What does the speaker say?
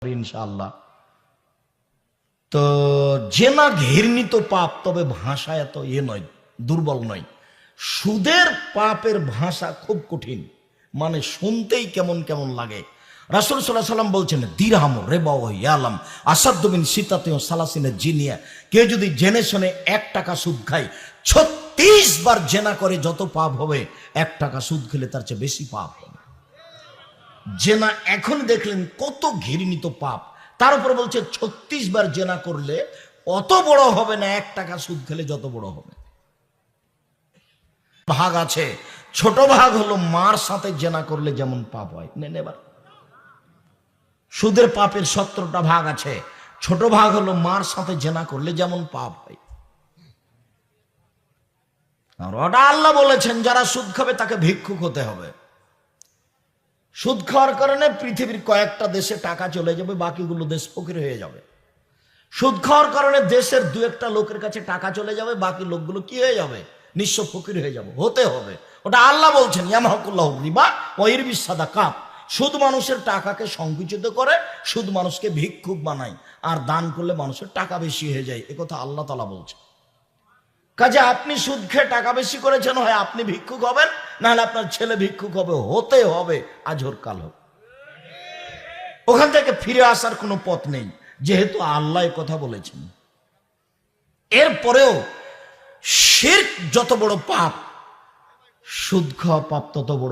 ইনশাআল্লাহ। তো জেনা ঘৃণিত পাপ, তবে ভাষা এত নয়, দুর্বল নয়। সুদের পাপের ভাষা খুব কঠিন, মানে শুনতেই কেমন কেমন লাগে। রাসূল সাল্লাল্লাহু আলাইহি ওয়াসাল্লাম বলছেন, দিরহাম রিবা ওয়া ইয়ালাম আসাদ্দু মিন সিতাতি ওয়া সালাসিনা জিনিয়া। কেউ যদি জেনে শুনে 1 টাকা সুদ খায়, 36 বার জেনা করে যত পাপ হবে, 1 টাকা সুদ খেলে তার চেয়ে বেশি পাপ হবে। জেনা এখন দেখলেন কত ঘৃণিত পাপ, তার উপর বলছে 36 বার জেনা করলে অত বড় হবে না 1 টাকা সুদ খেলে যত বড় হবে। ভাগ আছে, ছোট ভাগ হলো মার সাথে জেনা করলে যেমন পাপ হয়। এবার সুদের পাপের 17টা ভাগ আছে, ছোট ভাগ হলো মার সাথে জেনা করলে যেমন পাপ হয়। আর ওটা আল্লাহ বলেছেন, যারা সুদ খাবে তাকে ভিক্ষুক হতে হবে। সুদ খাওয়ার কারণে পৃথিবীর কয়েকটা দেশে টাকা চলে যাবে, বাকিগুলো দেশ ফকির হয়ে যাবে। সুদ খাওয়ার কারণে দেশের 2-1টা লোকের কাছে টাকা চলে যাবে, বাকি লোকগুলো কি হয়ে যাবে? নিঃস্ব ফকির হয়ে যাবে, হতে হবে। ওটা আল্লাহ বলছেন, ইয়ামহাকুল্লাহু রিবা ওয়া ইরবিস সাদাকাত। সুদ মানুষের টাকাকে সংকুচিত করে, সুদ মানুষকে ভিক্ষুক বানায়, আর দান করলে মানুষের টাকা বেশি হয়ে যায়। একথা আল্লাহ তাআলা বলছেন। কাজে আপনি সুদ খেয়ে টাকা বেশি করেছেন, হয় আপনি ভিক্ষুক হবেন, নাহলে আপনার ছেলে ভিক্ষুক হবে, হতে হবে আজ হোক কাল হোক। ওখান থেকে ফিরে আসার কোনো পথ নেই, যেহেতু আল্লাহ কথা বলেছেন। এরপরেও শিরক যত বড় পাপ, সুদ খাওয়া পাপ তত বড়।